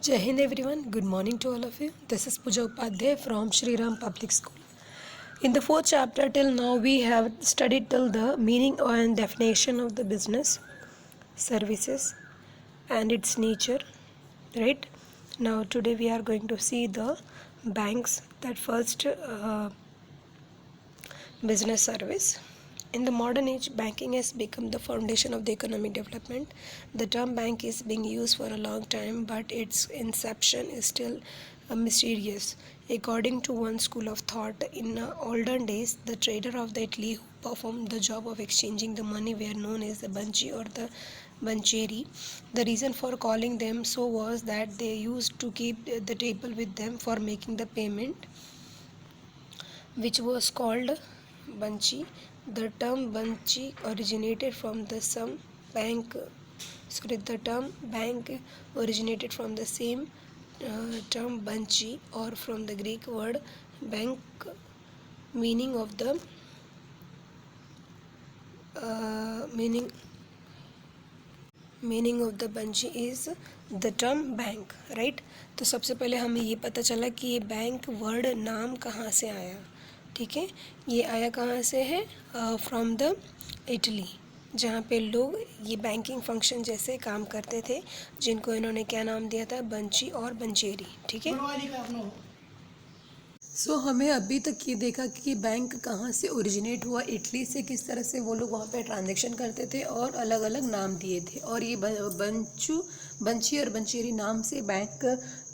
Jai Hind everyone, good morning to all of you. This is Pooja Upadhyay from Shri Ram Public School. In the fourth chapter till now we have studied till the meaning and definition of the business, services and its nature, right? Now today we are going to see the banks, that first business service. In the modern age, banking has become the foundation of the economic development. The term bank is being used for a long time, but its inception is still mysterious. According to one school of thought, in olden days, the trader of the Italy who performed the job of exchanging the money were known as the banchi or the bancheri. The reason for calling them so was that they used to keep the table with them for making the payment, which was called banchi. The term banchi originated from the term bank originated from the same term banchi, or from the Greek word bank, meaning of the meaning of the banchi is the term bank, right. तो सबसे पहले हमें ये पता चला कि ये bank word नाम कहाँ से आया, ठीक है। ये आया कहाँ से है, फ्रॉम द इटली, जहाँ पे लोग ये बैंकिंग फंक्शन जैसे काम करते थे, जिनको इन्होंने क्या नाम दिया था, बंची और बंचेरी, ठीक है। सो हमें अभी तक ये देखा कि बैंक कहाँ से ओरिजिनेट हुआ, इटली से, किस तरह से वो लोग वहाँ पे ट्रांजैक्शन करते थे और अलग अलग नाम दिए थे, और ये बंची और बंचेरी नाम से बैंक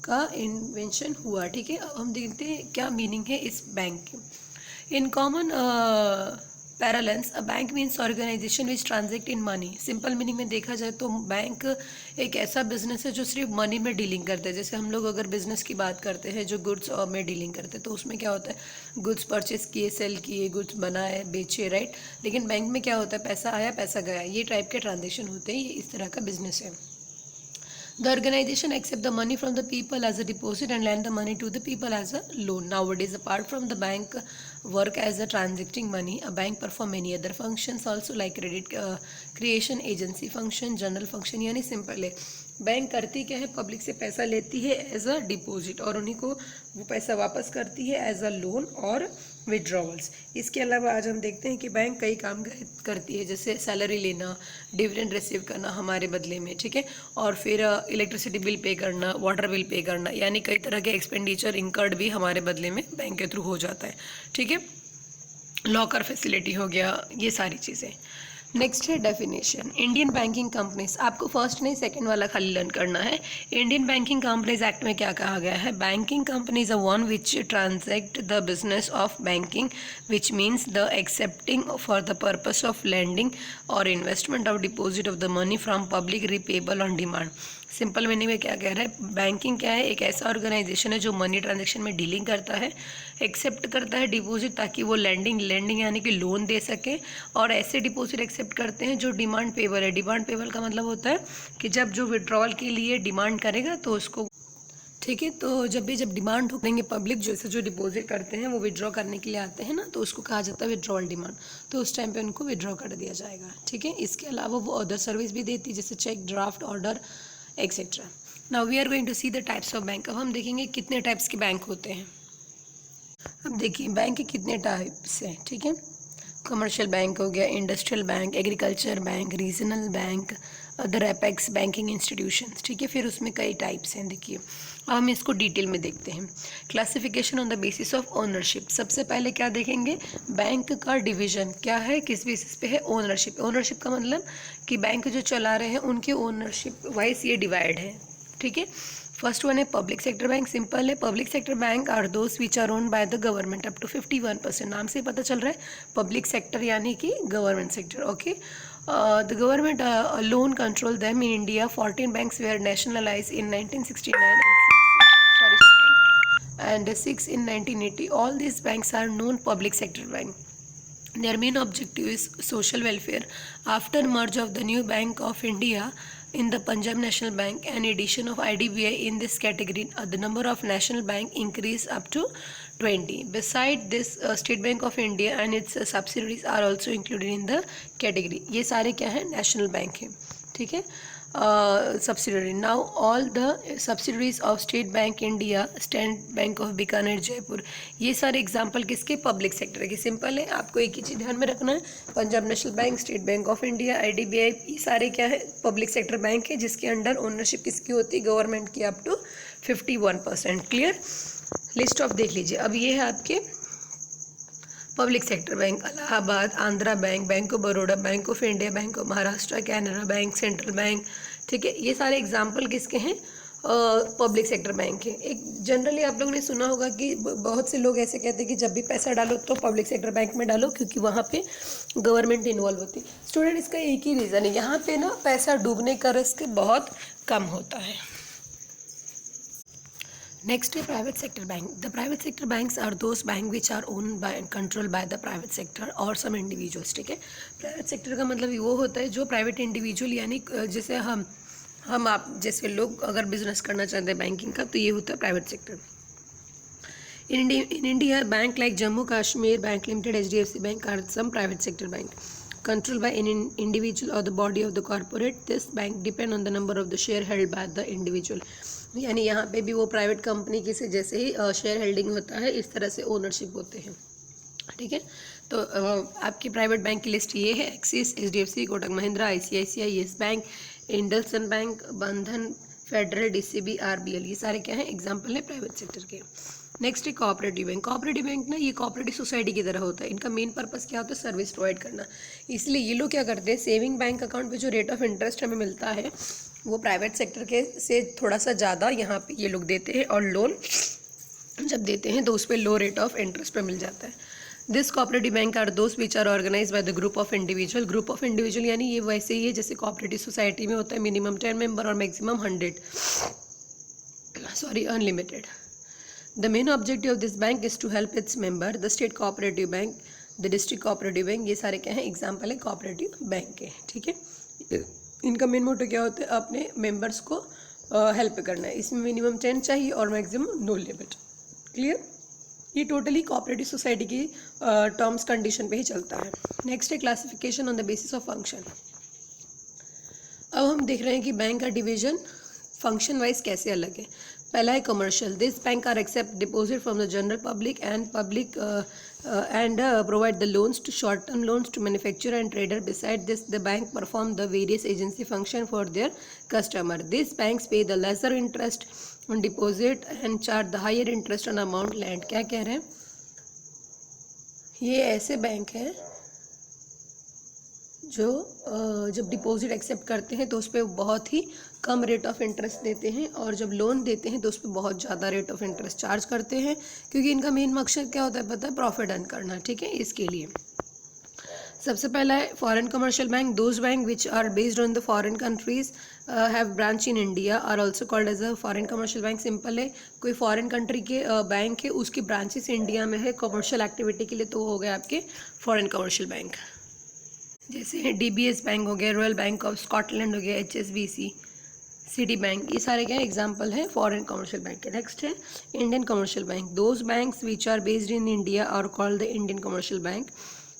का इन्वेंशन हुआ, ठीक है। अब हम देखते हैं क्या मीनिंग है इस बैंक की। In common parlance, a bank means organisation which transact in money. Simple meaning में देखा जाए तो बैंक एक ऐसा बिजनेस है जो सिर्फ मनी में डीलिंग करता है। जैसे हम लोग अगर बिजनेस की बात करते हैं जो गुड्स में डीलिंग करते हैं, तो उसमें क्या होता है, गुड्स परचेस किए, सेल किए, गुड्स बनाए, बेचे, राइट। लेकिन बैंक में क्या होता है, पैसा आया पैसा गया, ये टाइप के ट्रांजेक्शन होते हैं, ये इस तरह का बिजनेस है। The organization accept the money from the people as a deposit and lend the money to the people as a loan. Nowadays, apart from the bank work as a transacting money, a bank perform many other functions also, like credit creation, agency function, general function। यानी simple है, bank करती क्या है, public से पैसा लेती है as a deposit, और उन्हीं को वो पैसा वापस करती है एज अ लोन और विड्रॉवल्स। इसके अलावा आज हम देखते हैं कि बैंक कई काम करती है, जैसे सैलरी लेना, डिविडेंड रिसीव करना हमारे बदले में, ठीक है, और फिर इलेक्ट्रिसिटी बिल पे करना, वाटर बिल पे करना, यानी कई तरह के एक्सपेंडिचर इंकर्ड भी हमारे बदले में बैंक के थ्रू हो जाता है, ठीक है। लॉकर फैसिलिटी हो गया, ये सारी चीज़ें। नेक्स्ट है डेफिनेशन। इंडियन बैंकिंग कंपनीज, आपको फर्स्ट नहीं सेकंड वाला खाली लर्न करना है। इंडियन बैंकिंग कंपनीज एक्ट में क्या कहा गया है, banking companies are one which transact the business of banking which means the accepting for the purpose of lending और investment of deposit of the money from public repayable on demand. Simple meaning में क्या कह रहा है, banking क्या है, एक ऐसा ऑर्गेनाइजेशन है जो मनी ट्रांजैक्शन में डीलिंग करता है, एक्सेप्ट करता है डिपॉजिट ताकि वो लैंडिंग यानी कि लोन दे सके, और ऐसे डिपॉजिट एक्सेप्ट करते हैं जो डिमांड पेबल है। डिमांड पेबल का मतलब होता है कि जब जो विड्रॉल के लिए डिमांड करेगा तो उसको, ठीक है, तो जब डिमांड करेंगे पब्लिक, जैसे जो डिपॉजिट करते हैं वो विड्रॉ करने के लिए आते हैं ना, तो उसको कहा जाता है विड्रॉल डिमांड, तो उस टाइम पे उनको विड्रॉ कर दिया जाएगा, ठीक है। इसके अलावा वो अदर सर्विस भी देती है, जैसे cheque, draft, order etcetera. Now we are going to see the types of bank. अब हम देखेंगे कितने टाइप्स के बैंक होते हैं। अब देखिए बैंक के कितने टाइप्स हैं, ठीक है। कमर्शियल बैंक हो गया, industrial bank, agriculture bank, regional bank, other apex banking institutions, ठीक है। फिर उसमें कई टाइप्स हैं, देखिए अब हम इसको डिटेल में देखते हैं। Classification on the basis of ownership. सबसे पहले क्या देखेंगे, बैंक का डिवीजन क्या है, किस बेसिस पे है, ओनरशिप। ओनरशिप का मतलब कि बैंक जो चला रहे हैं उनके ओनरशिप वाइज ये डिवाइड है, ठीक है। फर्स्ट वन है पब्लिक सेक्टर बैंक। सिंपल है, public sector bank are those which are owned by the government up to 51%। नाम से पता चल रहा है पब्लिक सेक्टर यानी कि government sector, okay. The government loan control them. In India 14 banks were nationalized in 1969 and 6 in 1980. All these banks are known public sector bank. Their main objective is social welfare. After merge of the new Bank of India in the Punjab National Bank and addition of IDBI in this category, the number of national bank increased up to 20. Beside this, State Bank of India and its subsidiaries are also included in the category. ये सारे क्या है, national bank है, ठीक है। subsidiary. Now all the subsidiaries of State Bank India, State Bank of Bikaner, Jaipur, ये सारे example किसके? पब्लिक सेक्टर के. सिंपल है, आपको एक ही चीज़ ध्यान में रखना है, Punjab national bank, state bank of India, IDBI, ये सारे क्या है? पब्लिक सेक्टर बैंक है, जिसके अंडर ओनरशिप किसकी होती है? गवर्नमेंट की, up to 51%. Clear? List of देख लीजिए. अब ये है आपके public sector bank: Allahabad, Andhra bank, bank of Baroda, bank of India, bank of Maharashtra, Canara bank, central bank. ठीक है, ये सारे एग्जाम्पल किसके हैं? पब्लिक सेक्टर बैंक है. एक जनरली आप लोगों ने सुना होगा कि बहुत से लोग ऐसे कहते हैं कि जब भी पैसा डालो तो पब्लिक सेक्टर बैंक में डालो, क्योंकि वहाँ पे गवर्नमेंट इन्वॉल्व होती है. स्टूडेंट, इसका एक ही रीज़न है, यहाँ पे ना पैसा डूबने का रिस्क बहुत कम होता है. Next है private sector bank. The private sector banks are those bank which are own by and control by the private sector और सम इंडिविजुअल्स. ठीक है, प्राइवेट सेक्टर का मतलब वो होता है जो प्राइवेट इंडिविजुअल, यानी जैसे हम आप जैसे लोग अगर बिजनेस करना चाहते हैं बैंकिंग का, तो ये होता है private sector. In India bank like Jammu Kashmir bank limited, HDFC bank are some private sector bank controlled by an individual or the body of the corporate. This bank depend on the number of the share held by the individual. यानी यहाँ पे भी वो private company की से जैसे ही share holding होता है, इस तरह से ओनरशिप होते हैं. ठीक है, तो आपकी प्राइवेट बैंक की लिस्ट ये है: axis, HDFC, Kotak Mahindra, ICICI, yes bank, IndusInd bank, बंधन, फेडरल, DCB, RBL. ये सारे क्या हैं? एग्जाम्पल है प्राइवेट सेक्टर के. नेक्स्ट है कोऑपरेटिव बैंक. कोऑपरेटिव बैंक ना ये कोऑपरेटिव सोसाइटी की तरह होता है. इनका मेन पर्पस क्या होता है? सर्विस प्रोवाइड करना. इसलिए ये लोग क्या करते हैं? सेविंग बैंक अकाउंट पे जो रेट ऑफ इंटरेस्ट हमें मिलता है वो प्राइवेट सेक्टर के से थोड़ा सा ज़्यादा यहाँ पे ये लोग देते हैं, और लोन जब देते हैं तो उस पर लो रेट ऑफ इंटरेस्ट पे मिल जाता है. This cooperative bank are those which are organize by the group of individual. Group of individual यानी ये वैसे ही है जैसे कोऑपरेटिव सोसाइटी में होता है, मिनिमम 10 मेंबर और maximum 100, unlimited. The main objective of this bank is to help its member, the state cooperative bank, the district cooperative bank. ये सारे क्या हैं? एग्जाम्पल है कोऑपरेटिव बैंक के. ठीक है, इनका मेन मोटो क्या होता है? अपने मेंबर्स को हेल्प करना है. इसमें मिनिमम 10 चाहिए और मैक्सिमम नो लिमिट. क्लियर? ये टोटली कोऑपरेटिव सोसाइटी की टर्म्स कंडीशन पे ही चलता है. नेक्स्ट है classification on the basis of function. अब हम देख रहे हैं कि बैंक का डिवीजन फंक्शन वाइज कैसे अलग है. पहला है commercial. This bank are accept deposit from the general public and provide the loans to short term loans to manufacturer and trader. Beside this the bank perform the various agency function for their customer. This banks pay the lesser interest on deposit and charge the higher interest on amount lend. क्या कह रहे हैं? ये ऐसे bank हैं जो जब deposit accept करते हैं तो उस पर बहुत ही कम रेट ऑफ इंटरेस्ट देते हैं, और जब लोन देते हैं तो उस पर बहुत ज़्यादा रेट ऑफ इंटरेस्ट चार्ज करते हैं, क्योंकि इनका मेन मकसद क्या होता है पता है? प्रॉफिट अर्न करना. ठीक है, इसके लिए सबसे पहला है foreign commercial bank. Those bank which are based on the foreign countries have branch in India are also called as a foreign commercial bank. Simple है, कोई फॉरेन कंट्री के बैंक है, उसकी ब्रांचेस इंडिया में है कमर्शियल एक्टिविटी के लिए, तो हो गए आपके फॉरेन कमर्शियल बैंक. जैसे DBS बैंक हो गया, रॉयल बैंक ऑफ स्कॉटलैंड हो गया, HSBC, सिटी बैंक. ये सारे क्या एग्जाम्पल हैं फॉरेन कमर्शियल बैंक के. नेक्स्ट है Indian commercial bank. Those banks which are based in India are called the Indian commercial bank.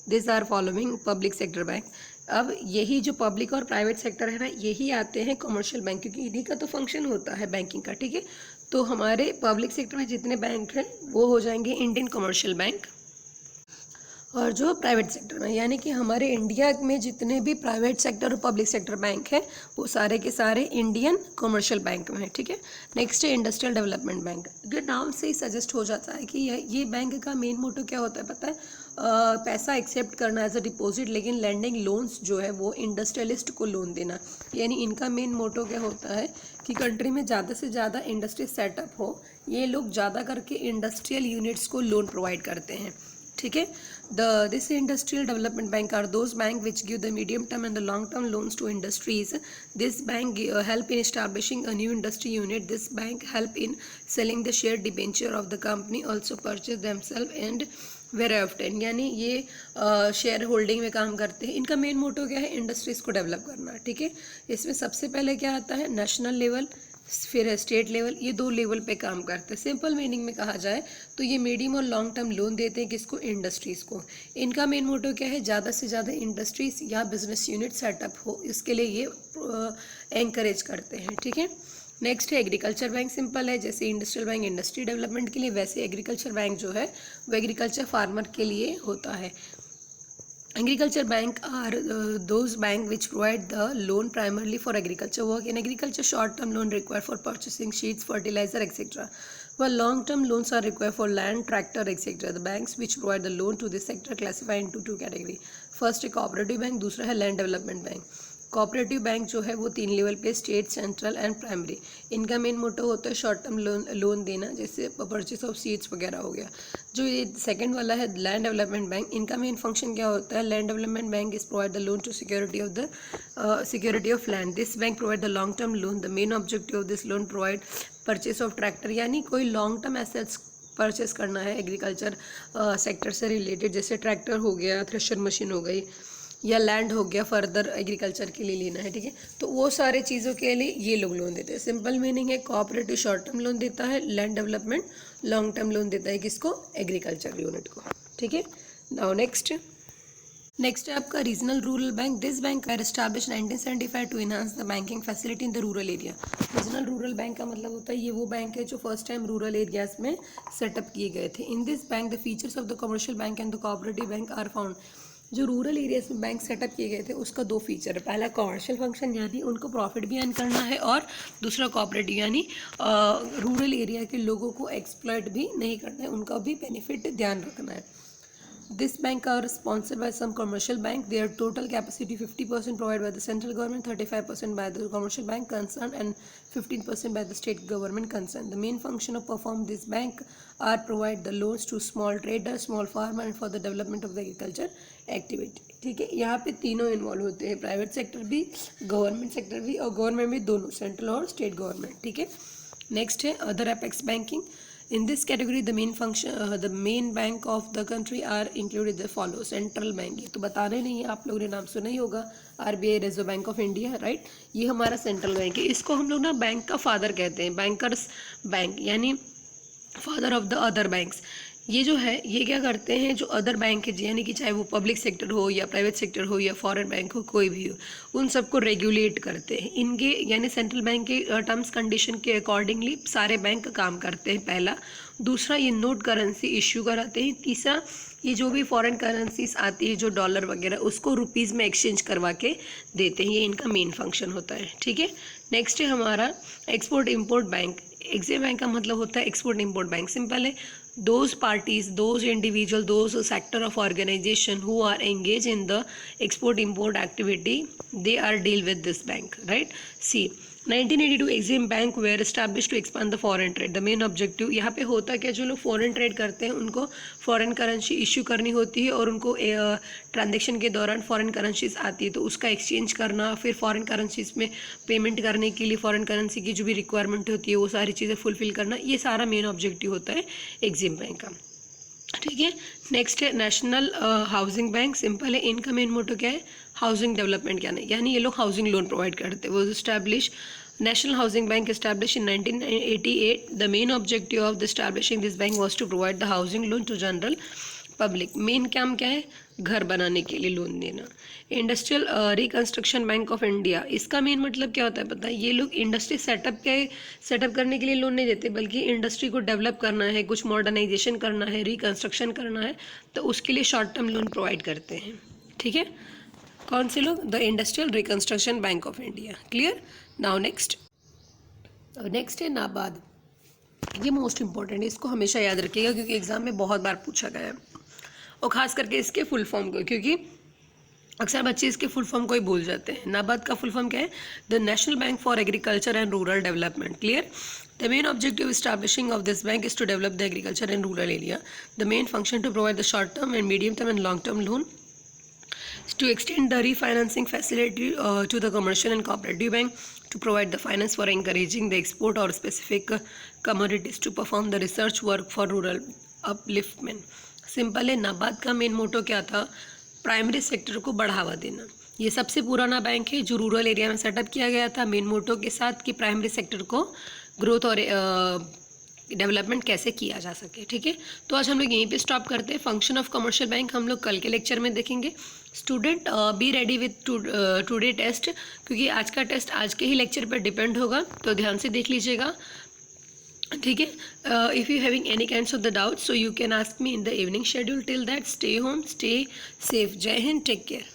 This are following public sector bank. अब यही जो पब्लिक और प्राइवेट सेक्टर है ना, यही आते हैं कमर्शियल बैंक, क्योंकि इन्हीं का तो फंक्शन होता है बैंकिंग का. ठीक है, तो हमारे पब्लिक सेक्टर में जितने बैंक हैं वो हो जाएंगे इंडियन कमर्शियल बैंक, और जो प्राइवेट सेक्टर में यानी कि हमारे इंडिया में जितने भी प्राइवेट सेक्टर और पब्लिक सेक्टर बैंक है वो सारे के सारे इंडियन कमर्शियल बैंक में है. ठीक है, नेक्स्ट है इंडस्ट्रियल डेवलपमेंट बैंक. ये नाम से ही सजेस्ट हो जाता है कि ये बैंक का मेन मोटो क्या होता है पता है? पैसा एक्सेप्ट करना एज अ डिपॉजिट, लेकिन लैंडिंग लोन्स जो है वो इंडस्ट्रियलिस्ट को लोन देना. यानी इनका मेन मोटो क्या होता है कि कंट्री में ज़्यादा से ज़्यादा इंडस्ट्री सेटअप हो, ये लोग ज़्यादा करके इंडस्ट्रियल यूनिट्स को लोन प्रोवाइड करते हैं. ठीक है, this industrial development bank are those bank which give the medium term and the long term loans to industries. This bank help in establishing a new industry unit. This bank help in selling the share debenture of the company, also purchase themselves and very often. यानी ये share holding में काम करते हैं. इनका main motto क्या है? Industries को डेवलप करना. ठीक है, इसमें सबसे पहले क्या आता है? नेशनल लेवल, फिर स्टेट लेवल. ये 2 लेवल पे काम करते हैं. सिंपल मीनिंग में कहा जाए तो ये मीडियम और लॉन्ग टर्म लोन देते हैं किसको? इंडस्ट्रीज़ को. इनका मेन मोटो क्या है? ज़्यादा से ज़्यादा इंडस्ट्रीज़ या बिजनेस यूनिट सेटअप हो, इसके लिए ये एंकरेज करते हैं, ठीक है। नेक्स्ट है एग्रीकल्चर बैंक, सिंपल है, जैसे इंडस्ट्रियल बैंक इंडस्ट्री डेवलपमेंट के लिए, वैसे एग्रीकल्चर बैंक जो है वो एग्रीकल्चर फार्मर के लिए होता है। Agriculture bank are those bank which provide the loan primarily for agriculture work. In agriculture, short-term loan required for purchasing seeds, fertilizer, etc. While long-term loans are required for land, tractor, etc. The banks which provide the loan to this sector classify into two category. First है cooperative bank, दूसरा है land development bank. Cooperative bank जो है वो 3 level पे, state, central and primary. इनका main motto होता है शॉर्ट टर्म लोन देना, जैसे परचेस ऑफ सीड्स वगैरह हो गया। जो ये सेकंड वाला है लैंड डेवलपमेंट बैंक, इनका मेन फंक्शन क्या होता है? Land development bank is provide the loan to security of land. This bank provide the long term loan. The main objective of this loan provide purchase of tractor, यानी कोई long term assets purchase करना है agriculture sector से related, जैसे tractor हो गया, thresher machine हो गई, या लैंड हो गया फर्दर एग्रीकल्चर के लिए लेना है, ठीक है। तो वो सारे चीज़ों के लिए ये लोग लोन देते हैं। सिंपल मीनिंग है कोऑपरेटिव शॉर्ट टर्म लोन देता है, land development long term loan देता है किसको? एग्रीकल्चर यूनिट को, ठीक है। नाउ नेक्स्ट है आपका regional rural bank. This bank are establish 1975 to enhance the banking facility in the rural area. Regional rural bank का मतलब होता है ये वो बैंक है जो फर्स्ट टाइम रूरल एरियाज में सेटअप किए गए थे। In this bank the features of the commercial bank and the cooperative bank are found. जो रूरल एरियाज में बैंक सेटअप किए गए थे उसका 2 फीचर है। पहला कमर्शियल फंक्शन, यानी उनको प्रॉफिट भी अर्न करना है, और दूसरा कोऑपरेटिव, यानी रूरल एरिया के लोगों को एक्सप्लॉइट भी नहीं करना है, उनका भी बेनिफिट ध्यान रखना है। This bank are sponsored by some commercial bank. Their total capacity 50% provided by the central government, 35% by the commercial bank concerned, and 15% by the state government concerned. The main function of perform this bank are provide the loans to small traders, small farmer, and for the development of the agriculture activity. ठीक है, यहाँ पे तीनों involve होते हैं, private sector भी, government sector भी, और गवर्नमेंट भी, दोनों सेंट्रल और स्टेट गवर्नमेंट, ठीक है। नेक्स्ट है other apex banking. In this category, the main bank of the country are included the follow. Central bank, ये तो बताने नहीं है, आप लोगों ने नाम सुना ही होगा, RBI, reserve bank of India, right. ये हमारा सेंट्रल बैंक है। इसको हम लोग ना बैंक का फादर कहते हैं, बैंकर्स बैंक, यानी father of the other banks. ये जो है ये क्या करते हैं, जो अदर बैंक है, यानी कि चाहे वो पब्लिक सेक्टर हो या प्राइवेट सेक्टर हो या फॉरेन बैंक हो, कोई भी हो, उन सबको रेगुलेट करते हैं। इनके यानी सेंट्रल बैंक के टर्म्स कंडीशन के अकॉर्डिंगली सारे बैंक काम करते हैं, पहला। दूसरा, ये नोट करेंसी इश्यू कराते हैं। तीसरा, ये जो भी फॉरेन करेंसीज आती है, जो डॉलर वगैरह, उसको रुपीज़ में एक्सचेंज करवा के देते हैं। ये इनका मेन फंक्शन होता है, ठीक है। नेक्स्ट है हमारा export import bank. EXIM bank का मतलब होता है एक्सपोर्ट इम्पोर्ट बैंक। सिंपल है, those parties, those individual, those sector of organization who are engaged in the export import activity, they are deal with this bank, right? See, 1982 Exim Bank were established to expand the foreign trade. The main objective यहाँ पे होता क्या, जो लोग foreign trade करते हैं उनको foreign currency issue करनी होती है, और उनको ट्रांजेक्शन के दौरान फॉरेन करेंसीज आती है तो उसका एक्सचेंज करना, फिर फॉरेन करेंसीज में पेमेंट करने के लिए फॉरेन करेंसी की जो भी रिक्वायरमेंट होती है वो सारी चीज़ें फुलफिल करना, ये सारा मेन ऑब्जेक्टिव होता है एग्जिम बैंक का, ठीक है। नेक्स्ट है नेशनल हाउसिंग बैंक। सिंपल है, इनका मेन मोटो क्या है? हाउसिंग डेवलपमेंट, क्या नहीं, यानी ये लोग हाउसिंग लोन प्रोवाइड करते हैं। वो establish National Housing Bank established in 1988. The main objective of establishing this bank was to provide the housing loan to general public. Main काम क्या है? घर बनाने के लिए लोन देना। Industrial reconstruction bank of India, इसका मेन मतलब क्या होता है पता है? ये लोग इंडस्ट्री सेटअप करने के लिए लोन नहीं देते, बल्कि इंडस्ट्री को डेवलप करना है, कुछ मॉडर्नाइजेशन करना है, रिकंस्ट्रक्शन करना है, तो उसके लिए शॉर्ट टर्म लोन प्रोवाइड करते हैं, ठीक है। कौन से लोग? The industrial reconstruction bank of India. Clear? Now next है नाबार्ड। ये मोस्ट इंपॉर्टेंट है, इसको हमेशा याद रखिएगा क्योंकि एग्जाम में बहुत बार पूछा गया है, और ख़ास करके इसके फुल फॉर्म को, क्योंकि अक्सर बच्चे इसके फुल फॉर्म को ही भूल जाते हैं। नाबार्ड का फुल फॉर्म क्या है? The national bank for agriculture and rural development. Clear? The main objective of establishing of this bank is to develop the agriculture and rural area. The main function to provide the short term and medium term and long term loan, to extend the refinancing facility to the commercial and cooperative bank, to provide the finance for encouraging the export or specific commodities, to perform the research work for rural upliftment. Simple है, नाबार्ड का main motto क्या था? Primary sector को बढ़ावा देना। ये सबसे पुराना बैंक है जो रूरल एरिया में सेटअप किया गया था, मेन मोटो के साथ कि प्राइमरी सेक्टर को ग्रोथ और डेवलपमेंट कैसे किया जा सके, ठीक है। तो आज हम लोग यहीं पे स्टॉप करते हैं। फंक्शन ऑफ कमर्शियल बैंक हम लोग कल के लेक्चर में देखेंगे। Student be ready with today test, क्योंकि आज का टेस्ट आज के ही लेक्चर पर डिपेंड होगा, तो ध्यान से देख लीजिएगा, ठीक है। If you having any kinds of the doubt so you can ask me in the evening schedule. Till that stay home, stay safe. जय हिंद, टेक केयर।